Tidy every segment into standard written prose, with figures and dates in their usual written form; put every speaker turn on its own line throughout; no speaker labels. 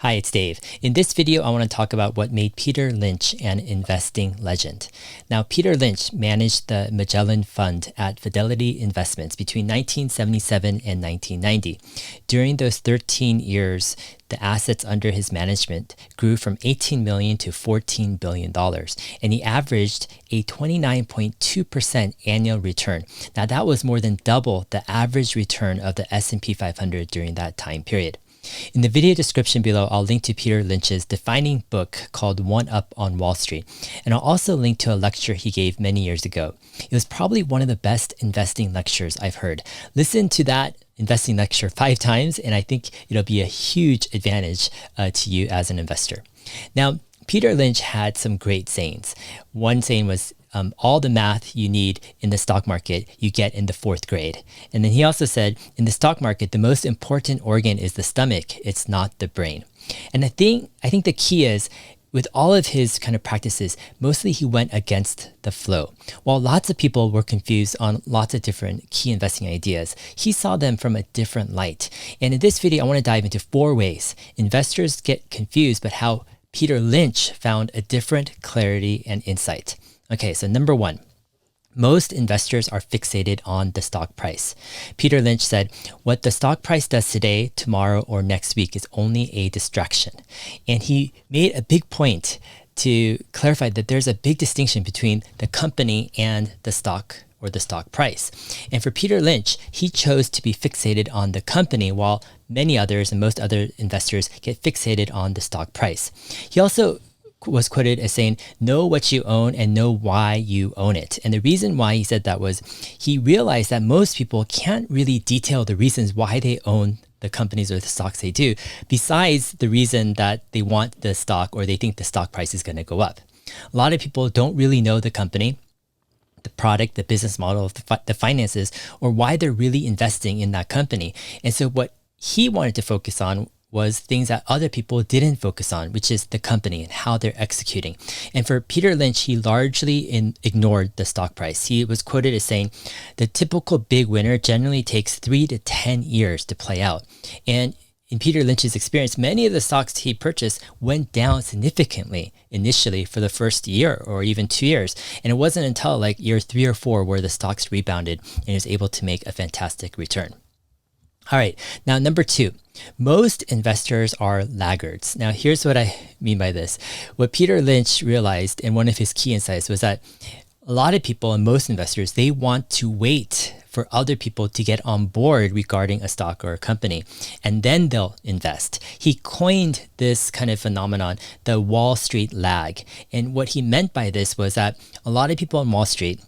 Hi, it's Dave. In this video, I want to talk about what made Peter Lynch an investing legend. Now, Peter Lynch managed the Magellan Fund at Fidelity Investments between 1977 and 1990. During those 13 years, the assets under his management grew from $18 million to $14 billion, and he averaged a 29.2% annual return. Now, that was more than double the average return of the S&P 500 during that time period. In the video description below, I'll link to Peter Lynch's defining book called One Up on Wall Street, and I'll also link to a lecture he gave many years ago. It was probably one of the best investing lectures I've heard. Listen to that investing lecture 5 times, and I think it'll be a huge advantage to you as an investor. Now, Peter Lynch had some great sayings. One saying was, all the math you need in the stock market, you get in the 4th grade. And then he also said, in the stock market, the most important organ is the stomach. It's not the brain. And I think the key is, with all of his kind of practices, mostly he went against the flow. While lots of people were confused on lots of different key investing ideas, he saw them from a different light. And in this video, I want to dive into 4 ways investors get confused, but how Peter Lynch found a different clarity and insight. Okay, so number 1, most investors are fixated on the stock price. Peter Lynch said, what the stock price does today, tomorrow, or next week is only a distraction. And he made a big point to clarify that there's a big distinction between the company and the stock or the stock price. And for Peter Lynch, he chose to be fixated on the company while many others and most other investors get fixated on the stock price. He also was quoted as saying, know what you own and know why you own it. And the reason why he said that was he realized that most people can't really detail the reasons why they own the companies or the stocks they do, besides the reason that they want the stock or they think the stock price is going to go up. A lot of people don't really know the company, the product, the business model, the finances, or why they're really investing in that company. And so what he wanted to focus on was things that other people didn't focus on, which is the company and how they're executing. And for Peter Lynch, he largely ignored the stock price. He was quoted as saying, the typical big winner generally takes 3 to 10 years to play out. And in Peter Lynch's experience, many of the stocks he purchased went down significantly initially for the first year or even 2 years. And it wasn't until like year 3 or 4 where the stocks rebounded and he was able to make a fantastic return. All right, now number 2, most investors are laggards. Now here's what I mean by this. What Peter Lynch realized in one of his key insights was that a lot of people and most investors, they want to wait for other people to get on board regarding a stock or a company, and then they'll invest. He coined this kind of phenomenon, the Wall Street lag. And what he meant by this was that a lot of people on Wall Street,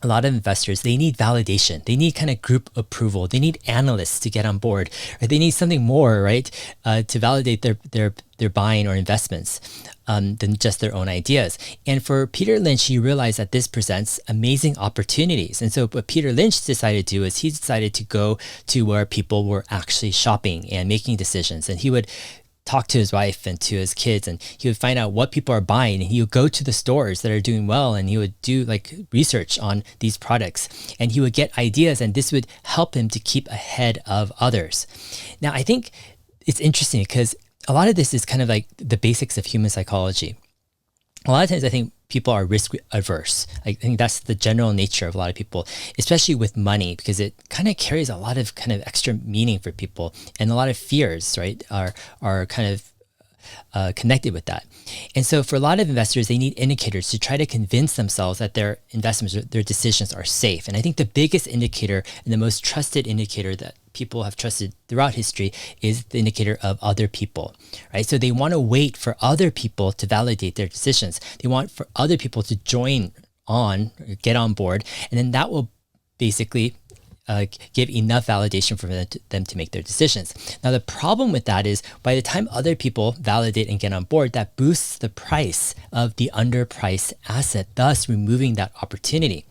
a lot of investors, they need validation. They need kind of group approval. They need analysts to get on board, or they need something more, right, to validate their buying or investments than just their own ideas. And for Peter Lynch, he realized that this presents amazing opportunities. And so what Peter Lynch decided to do is he decided to go to where people were actually shopping and making decisions. And he would talk to his wife and to his kids, and he would find out what people are buying, and he would go to the stores that are doing well, and he would do like research on these products, and he would get ideas, and this would help him to keep ahead of others. Now, I think it's interesting because a lot of this is kind of like the basics of human psychology. A lot of times I think people are risk averse. I think that's the general nature of a lot of people, especially with money, because it kind of carries a lot of kind of extra meaning for people, and a lot of fears, right, are kind of connected with that. And so for a lot of investors, they need indicators to try to convince themselves that their investments, their decisions are safe. And I think the biggest indicator and the most trusted indicator that people have trusted throughout history is the indicator of other people, right? So they want to wait for other people to validate their decisions. They want for other people to join on, or get on board, and then that will basically give enough validation for them to make their decisions. Now, the problem with that is by the time other people validate and get on board, that boosts the price of the underpriced asset, thus removing that opportunity.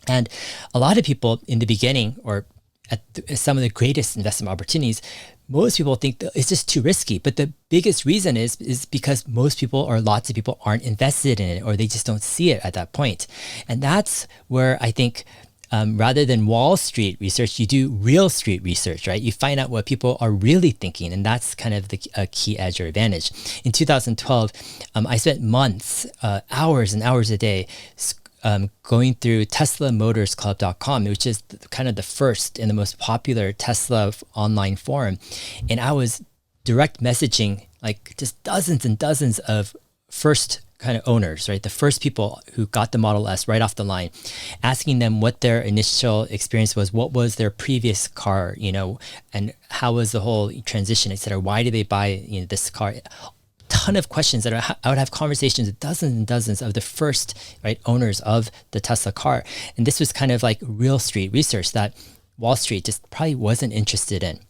And a lot of people in the beginning, or at some of the greatest investment opportunities, most people think that it's just too risky. But the biggest reason is because most people or lots of people aren't invested in it, or they just don't see it at that point. And that's where I think rather than Wall Street research, you do real street research, right? You find out what people are really thinking, and that's kind of a key edge or advantage. In 2012, I spent months, hours and hours a day, going through TeslaMotorsClub.com, which is kind of the first and the most popular Tesla online forum. And I was direct messaging like just dozens and dozens of first kind of owners, right? The first people who got the Model S right off the line, asking them what their initial experience was, what was their previous car, and how was the whole transition, et cetera. Why did they buy this car? Ton of questions that I would have conversations with dozens and dozens of the first owners of the Tesla car. And this was kind of like real street research that Wall Street just probably wasn't interested in.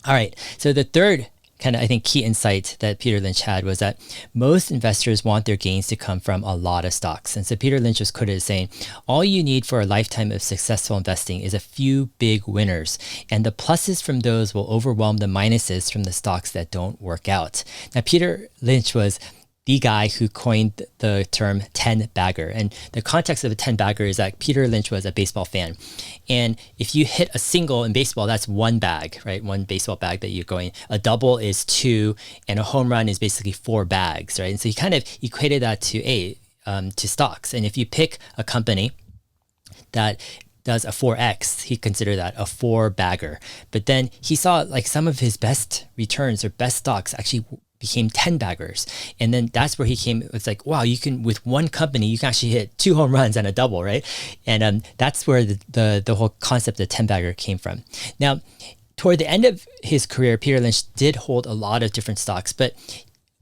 All right, so the third kind of, I think, key insight that Peter Lynch had was that most investors want their gains to come from a lot of stocks. And so Peter Lynch was quoted as saying, all you need for a lifetime of successful investing is a few big winners, and the pluses from those will overwhelm the minuses from the stocks that don't work out. Now, Peter Lynch was the guy who coined the term 10 bagger. And the context of a 10 bagger is that Peter Lynch was a baseball fan. And if you hit a single in baseball, that's one bag, right? One baseball bag that you're going. A double is 2, and a home run is basically 4 bags, right? And so he kind of equated that to stocks. And if you pick a company that does a 4X, he considered that a 4 bagger. But then he saw like some of his best returns or best stocks actually became 10 baggers. And then that's where it's like, wow, you can, with one company, you can actually hit 2 home runs and a double, right? And that's where the whole concept of 10 bagger came from. Now, toward the end of his career, Peter Lynch did hold a lot of different stocks, but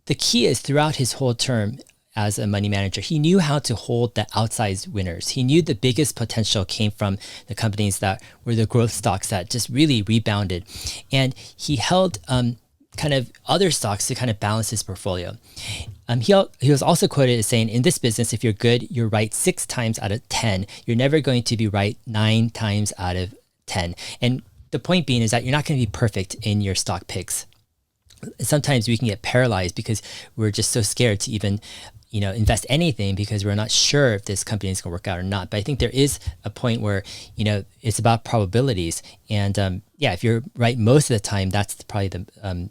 the key is throughout his whole term as a money manager, he knew how to hold the outsized winners. He knew the biggest potential came from the companies that were the growth stocks that just really rebounded. And he held kind of other stocks to kind of balance his portfolio. He was also quoted as saying, in this business, if you're good, you're right 6 times out of 10. You're never going to be right 9 times out of 10. And the point being is that you're not going to be perfect in your stock picks. Sometimes we can get paralyzed because we're just so scared to even invest anything because we're not sure if this company is going to work out or not. But I think there is a point where, it's about probabilities. And if you're right most of the time, that's probably the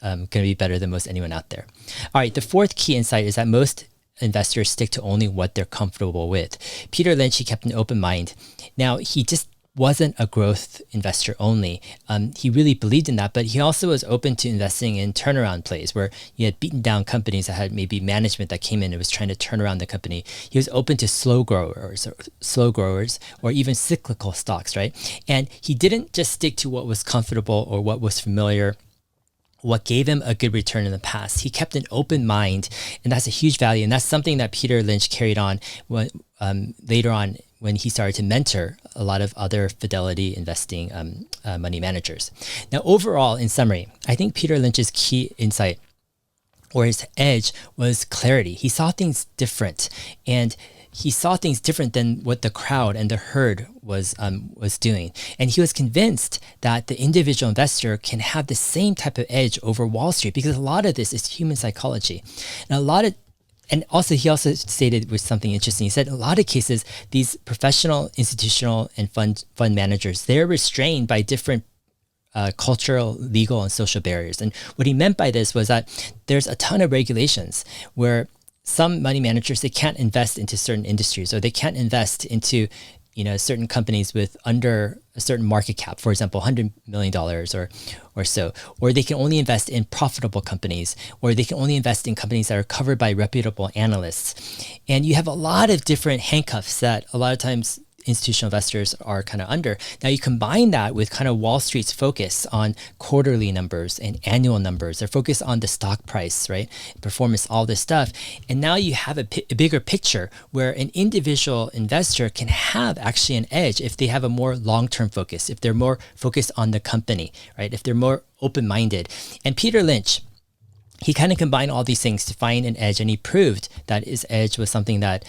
going to be better than most anyone out there. All right, the fourth key insight is that most investors stick to only what they're comfortable with. Peter Lynch, he kept an open mind. Now, he just wasn't a growth investor only. He really believed in that, but he also was open to investing in turnaround plays where he had beaten down companies that had maybe management that came in and was trying to turn around the company. He was open to slow growers or even cyclical stocks, right? And he didn't just stick to what was comfortable or what was familiar, what gave him a good return in the past. He kept an open mind, and that's a huge value. And that's something that Peter Lynch carried on later on when he started to mentor a lot of other Fidelity investing money managers. Now, overall, in summary, I think Peter Lynch's key insight or his edge was clarity. He saw things different, and he saw things different than what the crowd and the herd was doing. And he was convinced that the individual investor can have the same type of edge over Wall Street because a lot of this is human psychology. And also, he also stated with something interesting. He said, in a lot of cases, these professional, institutional, and fund managers, they're restrained by different cultural, legal, and social barriers. And what he meant by this was that there's a ton of regulations where some money managers, they can't invest into certain industries, or they can't invest into certain companies with under a certain market cap, for example, $100 million or so, or they can only invest in profitable companies, or they can only invest in companies that are covered by reputable analysts. And you have a lot of different handcuffs that a lot of times institutional investors are kind of under. Now you combine that with kind of Wall Street's focus on quarterly numbers and annual numbers. They're focused on the stock price, right? Performance, all this stuff. And now you have a bigger picture where an individual investor can have actually an edge if they have a more long-term focus, if they're more focused on the company, right? If they're more open-minded. And Peter Lynch, he kind of combined all these things to find an edge, and he proved that his edge was something that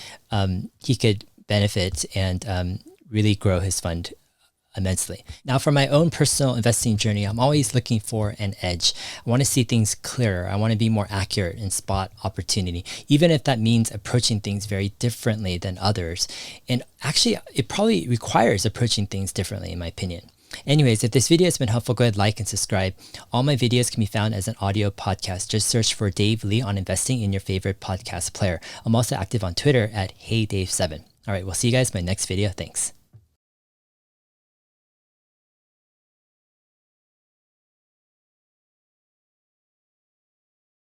he could benefit and really grow his fund immensely. Now, for my own personal investing journey, I'm always looking for an edge. I want to see things clearer. I want to be more accurate and spot opportunity, even if that means approaching things very differently than others. And actually, it probably requires approaching things differently, in my opinion. Anyways, if this video has been helpful, go ahead, like and subscribe. All my videos can be found as an audio podcast. Just search for Dave Lee on investing in your favorite podcast player. I'm also active on Twitter at HeyDave7. All right, we'll see you guys in my next video. Thanks.